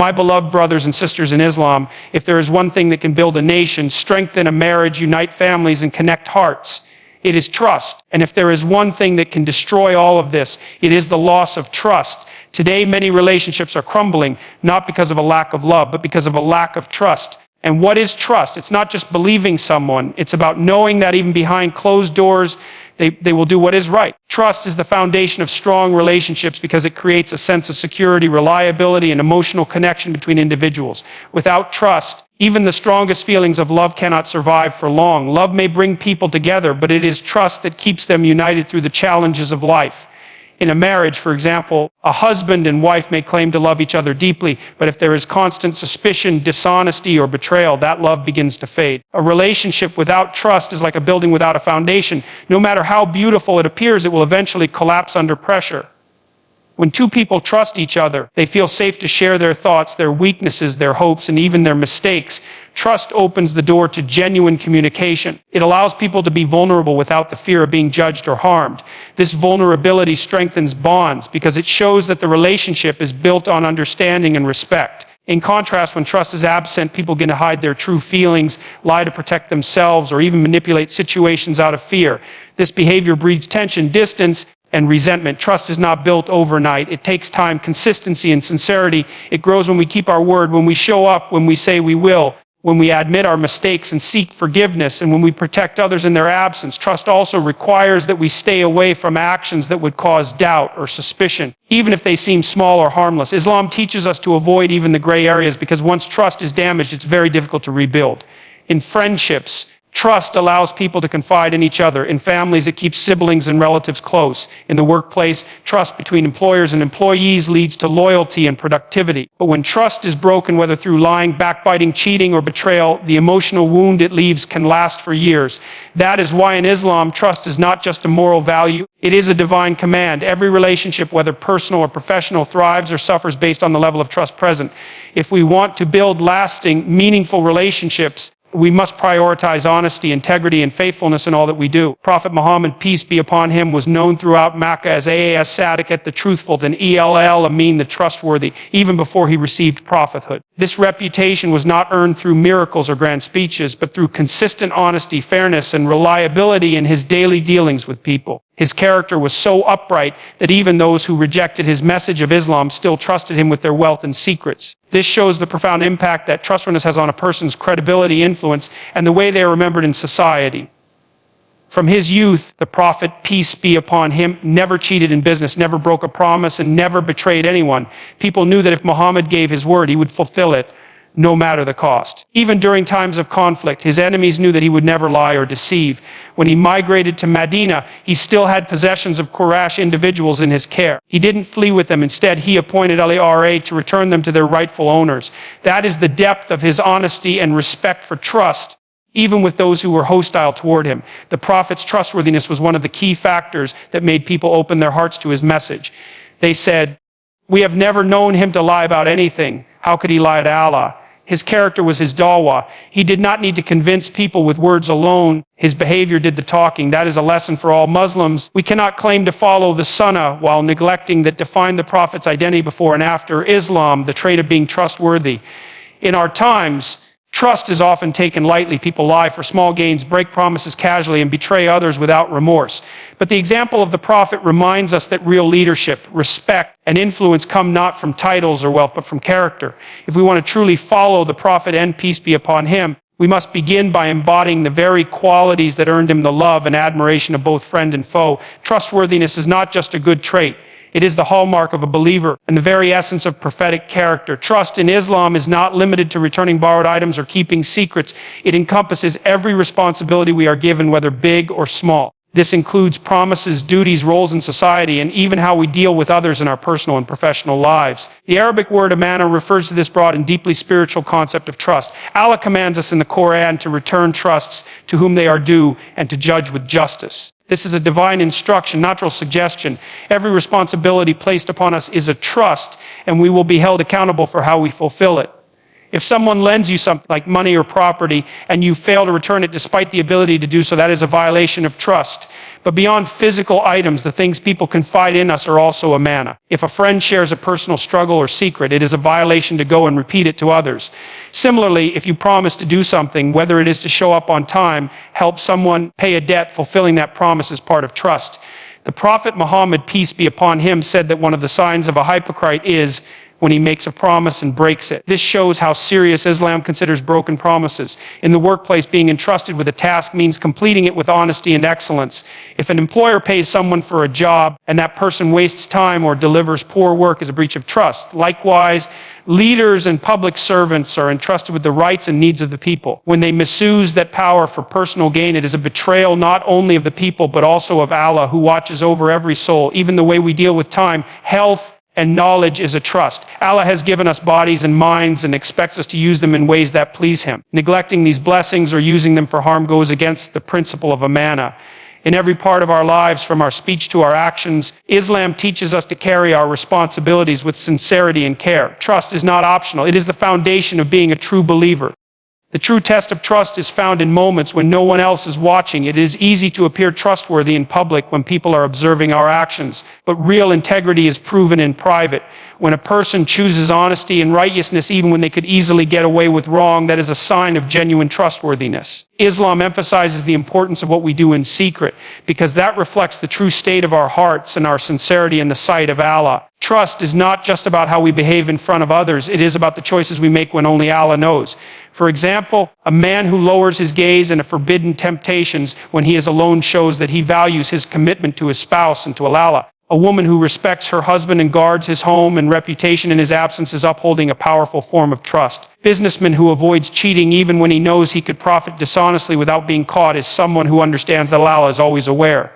My beloved brothers and sisters in Islam, if there is one thing that can build a nation, strengthen a marriage, unite families, and connect hearts, it is trust. And if there is one thing that can destroy all of this, it is the loss of trust. Today, many relationships are crumbling, not because of a lack of love, but because of a lack of trust. And what is trust? It's not just believing someone. It's about knowing that even behind closed doors, they will do what is right. Trust is the foundation of strong relationships because it creates a sense of security, reliability, and emotional connection between individuals. Without trust, even the strongest feelings of love cannot survive for long. Love may bring people together, but it is trust that keeps them united through the challenges of life. In a marriage, for example, a husband and wife may claim to love each other deeply, but if there is constant suspicion, dishonesty, or betrayal, that love begins to fade. A relationship without trust is like a building without a foundation. No matter how beautiful it appears, it will eventually collapse under pressure. When two people trust each other, they feel safe to share their thoughts, their weaknesses, their hopes, and even their mistakes. Trust opens the door to genuine communication. It allows people to be vulnerable without the fear of being judged or harmed. This vulnerability strengthens bonds because it shows that the relationship is built on understanding and respect. In contrast, when trust is absent, people begin to hide their true feelings, lie to protect themselves, or even manipulate situations out of fear. This behavior breeds tension, distance, and resentment. Trust is not built overnight. It takes time, consistency, and sincerity. It grows when we keep our word, when we show up, when we say we will, when we admit our mistakes and seek forgiveness, and when we protect others in their absence. Trust also requires that we stay away from actions that would cause doubt or suspicion, even if they seem small or harmless. Islam teaches us to avoid even the gray areas because once trust is damaged, it's very difficult to rebuild. In friendships, trust allows people to confide in each other. In families, it keeps siblings and relatives close. In the workplace, trust between employers and employees leads to loyalty and productivity. But when trust is broken, whether through lying, backbiting, cheating, or betrayal, the emotional wound it leaves can last for years. That is why in Islam, trust is not just a moral value, it is a divine command. Every relationship, whether personal or professional, thrives or suffers based on the level of trust present. If we want to build lasting, meaningful relationships, we must prioritize honesty, integrity, and faithfulness in all that we do. Prophet Muhammad, peace be upon him, was known throughout Mecca as As Sadiq, the truthful, and Al-Ameen, the trustworthy, even before he received prophethood. This reputation was not earned through miracles or grand speeches, but through consistent honesty, fairness, and reliability in his daily dealings with people. His character was so upright that even those who rejected his message of Islam still trusted him with their wealth and secrets. This shows the profound impact that trustworthiness has on a person's credibility, influence, and the way they are remembered in society. From his youth, the Prophet, peace be upon him, never cheated in business, never broke a promise, and never betrayed anyone. People knew that if Muhammad gave his word, he would fulfill it, no matter the cost. Even during times of conflict, his enemies knew that he would never lie or deceive. When he migrated to Medina, he still had possessions of Quraysh individuals in his care. He didn't flee with them. Instead, he appointed Al-Ra to return them to their rightful owners. That is the depth of his honesty and respect for trust, even with those who were hostile toward him. The Prophet's trustworthiness was one of the key factors that made people open their hearts to his message. They said, "We have never known him to lie about anything. How could he lie to Allah?" His character was his dawah. He did not need to convince people with words alone. His behavior did the talking. That is a lesson for all Muslims. We cannot claim to follow the Sunnah while neglecting that defined the Prophet's identity before and after Islam, the trait of being trustworthy. In our times, trust is often taken lightly. People lie for small gains, break promises casually, and betray others without remorse. But the example of the Prophet reminds us that real leadership, respect, and influence come not from titles or wealth, but from character. If we want to truly follow the Prophet, and peace be upon him, we must begin by embodying the very qualities that earned him the love and admiration of both friend and foe. Trustworthiness is not just a good trait. It is the hallmark of a believer and the very essence of prophetic character. Trust in Islam is not limited to returning borrowed items or keeping secrets. It encompasses every responsibility we are given, whether big or small. This includes promises, duties, roles in society, and even how we deal with others in our personal and professional lives. The Arabic word Amanah refers to this broad and deeply spiritual concept of trust. Allah commands us in the Qur'an to return trusts to whom they are due and to judge with justice. This is a divine instruction, not a suggestion. Every responsibility placed upon us is a trust, and we will be held accountable for how we fulfill it. If someone lends you something like money or property and you fail to return it despite the ability to do so, that is a violation of trust. But beyond physical items, the things people confide in us are also Amanah. If a friend shares a personal struggle or secret, it is a violation to go and repeat it to others. Similarly, if you promise to do something, whether it is to show up on time, help someone pay a debt, fulfilling that promise is part of trust. The Prophet Muhammad, peace be upon him, said that one of the signs of a hypocrite is when he makes a promise and breaks it. This shows how serious Islam considers broken promises. In the workplace, being entrusted with a task means completing it with honesty and excellence. If an employer pays someone for a job and that person wastes time or delivers poor work, is a breach of trust. Likewise, leaders and public servants are entrusted with the rights and needs of the people. When they misuse that power for personal gain, it is a betrayal not only of the people but also of Allah, who watches over every soul. Even the way we deal with time, health, and knowledge is a trust. Allah has given us bodies and minds and expects us to use them in ways that please Him. Neglecting these blessings or using them for harm goes against the principle of Amanah. In every part of our lives, from our speech to our actions, Islam teaches us to carry our responsibilities with sincerity and care. Trust is not optional. It is the foundation of being a true believer. The true test of trust is found in moments when no one else is watching. It is easy to appear trustworthy in public when people are observing our actions, but real integrity is proven in private. When a person chooses honesty and righteousness even when they could easily get away with wrong, that is a sign of genuine trustworthiness. Islam emphasizes the importance of what we do in secret, because that reflects the true state of our hearts and our sincerity in the sight of Allah. Trust is not just about how we behave in front of others. It is about the choices we make when only Allah knows. For example, a man who lowers his gaze in forbidden temptations when he is alone shows that he values his commitment to his spouse and to Allah. A woman who respects her husband and guards his home and reputation in his absence is upholding a powerful form of trust. Businessman who avoids cheating even when he knows he could profit dishonestly without being caught is someone who understands that Allah is always aware.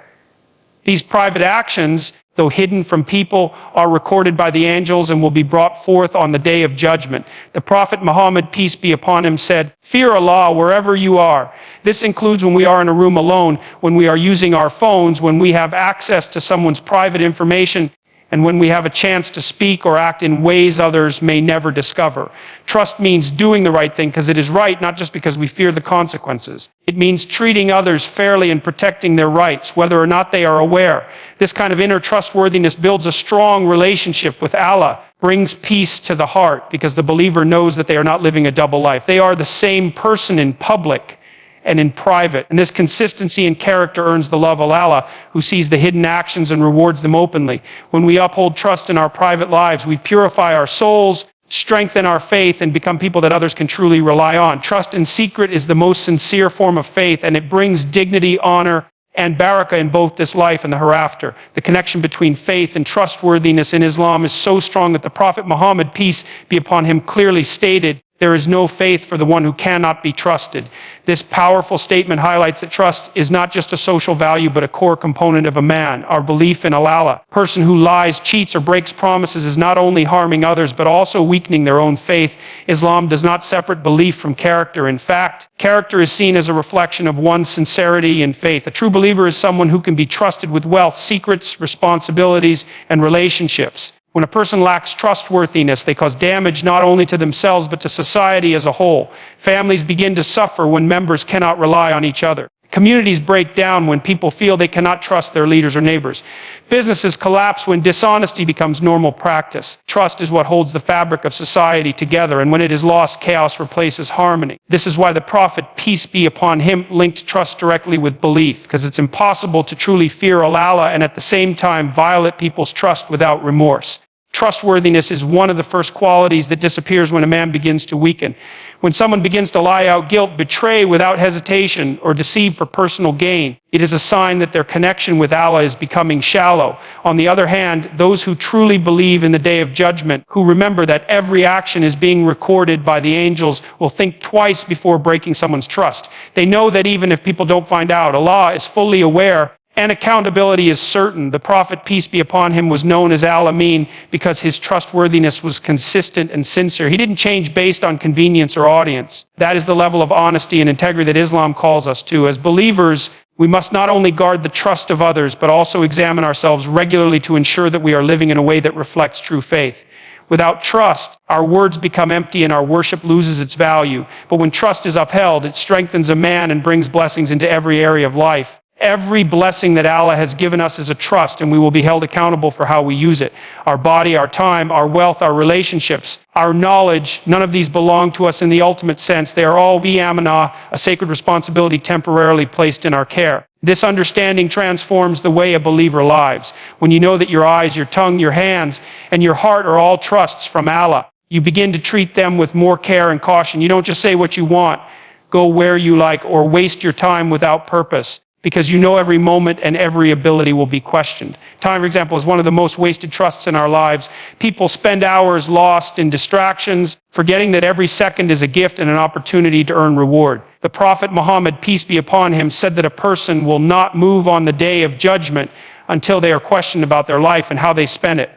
These private actions, though hidden from people, are recorded by the angels and will be brought forth on the day of judgment. The Prophet Muhammad, peace be upon him, said, "Fear Allah wherever you are." This includes when we are in a room alone, when we are using our phones, when we have access to someone's private information, and when we have a chance to speak or act in ways others may never discover. Trust means doing the right thing because it is right, not just because we fear the consequences. It means treating others fairly and protecting their rights, whether or not they are aware. This kind of inner trustworthiness builds a strong relationship with Allah, brings peace to the heart, because the believer knows that they are not living a double life. They are the same person in public and in private. And this consistency in character earns the love of Allah, who sees the hidden actions and rewards them openly. When we uphold trust in our private lives, we purify our souls, strengthen our faith, and become people that others can truly rely on. Trust in secret is the most sincere form of faith, and it brings dignity, honor, and barakah in both this life and the hereafter. The connection between faith and trustworthiness in Islam is so strong that the Prophet Muhammad, peace be upon him, clearly stated, "There is no faith for the one who cannot be trusted." This powerful statement highlights that trust is not just a social value, but a core component of a man. Our belief in Allah. A person who lies, cheats, or breaks promises is not only harming others, but also weakening their own faith. Islam does not separate belief from character. In fact, character is seen as a reflection of one's sincerity and faith. A true believer is someone who can be trusted with wealth, secrets, responsibilities, and relationships. When a person lacks trustworthiness, they cause damage not only to themselves but to society as a whole. Families begin to suffer when members cannot rely on each other. Communities break down when people feel they cannot trust their leaders or neighbors. Businesses collapse when dishonesty becomes normal practice. Trust is what holds the fabric of society together, and when it is lost, chaos replaces harmony. This is why the Prophet, peace be upon him, linked trust directly with belief, because it's impossible to truly fear Allah and at the same time violate people's trust without remorse. Trustworthiness is one of the first qualities that disappears when a man begins to weaken. When someone begins to lie out guilt, betray without hesitation, or deceive for personal gain, it is a sign that their connection with Allah is becoming shallow. On the other hand, those who truly believe in the day of judgment, who remember that every action is being recorded by the angels, will think twice before breaking someone's trust. They know that even if people don't find out, Allah is fully aware, and accountability is certain. The Prophet, peace be upon him, was known as Al-Ameen because his trustworthiness was consistent and sincere. He didn't change based on convenience or audience. That is the level of honesty and integrity that Islam calls us to. As believers, we must not only guard the trust of others, but also examine ourselves regularly to ensure that we are living in a way that reflects true faith. Without trust, our words become empty and our worship loses its value. But when trust is upheld, it strengthens a man and brings blessings into every area of life. Every blessing that Allah has given us is a trust, and we will be held accountable for how we use it. Our body, our time, our wealth, our relationships, our knowledge, none of these belong to us in the ultimate sense. They are all Amanah, a sacred responsibility temporarily placed in our care. This understanding transforms the way a believer lives. When you know that your eyes, your tongue, your hands, and your heart are all trusts from Allah, you begin to treat them with more care and caution. You don't just say what you want, go where you like, or waste your time without purpose, because you know every moment and every ability will be questioned. Time, for example, is one of the most wasted trusts in our lives. People spend hours lost in distractions, forgetting that every second is a gift and an opportunity to earn reward. The Prophet Muhammad, peace be upon him, said that a person will not move on the day of judgment until they are questioned about their life and how they spent it.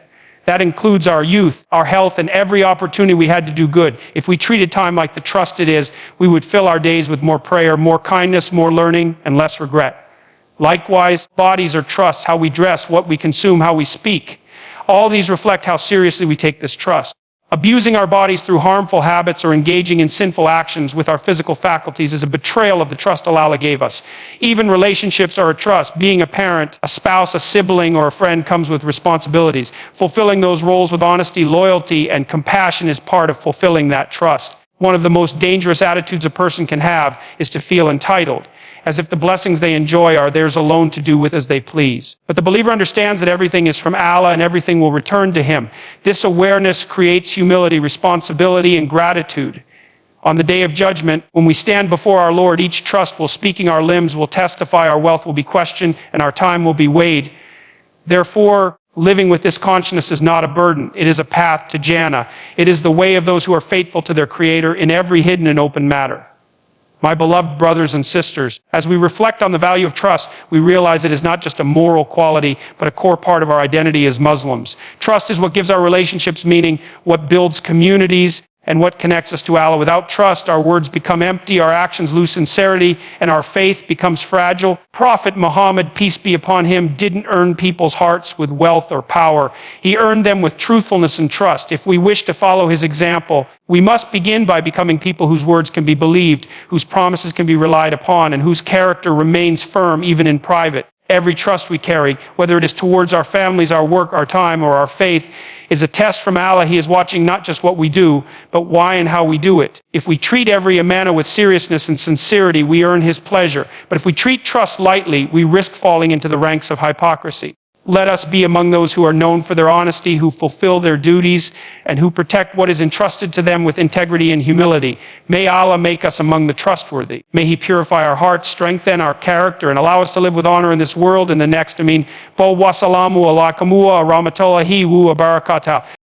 That includes our youth, our health, and every opportunity we had to do good. If we treated time like the trust it is, we would fill our days with more prayer, more kindness, more learning, and less regret. Likewise, bodies are trusts, how we dress, what we consume, how we speak. All these reflect how seriously we take this trust. Abusing our bodies through harmful habits or engaging in sinful actions with our physical faculties is a betrayal of the trust Allah gave us. Even relationships are a trust. Being a parent, a spouse, a sibling, or a friend comes with responsibilities. Fulfilling those roles with honesty, loyalty, and compassion is part of fulfilling that trust. One of the most dangerous attitudes a person can have is to feel entitled, as if the blessings they enjoy are theirs alone to do with as they please. But the believer understands that everything is from Allah and everything will return to Him. This awareness creates humility, responsibility, and gratitude. On the day of judgment, when we stand before our Lord, each trust will speaking, our limbs will testify, our wealth will be questioned, and our time will be weighed. Therefore, living with this consciousness is not a burden. It is a path to Jannah. It is the way of those who are faithful to their Creator in every hidden and open matter. My beloved brothers and sisters, as we reflect on the value of trust, we realize it is not just a moral quality, but a core part of our identity as Muslims. Trust is what gives our relationships meaning, what builds communities, and what connects us to Allah. Without trust, our words become empty, our actions lose sincerity, and our faith becomes fragile. Prophet Muhammad, peace be upon him, didn't earn people's hearts with wealth or power. He earned them with truthfulness and trust. If we wish to follow his example, we must begin by becoming people whose words can be believed, whose promises can be relied upon, and whose character remains firm even in private. Every trust we carry, whether it is towards our families, our work, our time, or our faith, is a test from Allah. He is watching not just what we do, but why and how we do it. If we treat every amanah with seriousness and sincerity, we earn His pleasure. But if we treat trust lightly, we risk falling into the ranks of hypocrisy. Let us be among those who are known for their honesty, who fulfill their duties, and who protect what is entrusted to them with integrity and humility. May Allah make us among the trustworthy. May He purify our hearts, strengthen our character, and allow us to live with honor in this world and the next. Ameen. Wassalamu alaikum wa rahmatullahi wa barakatuh.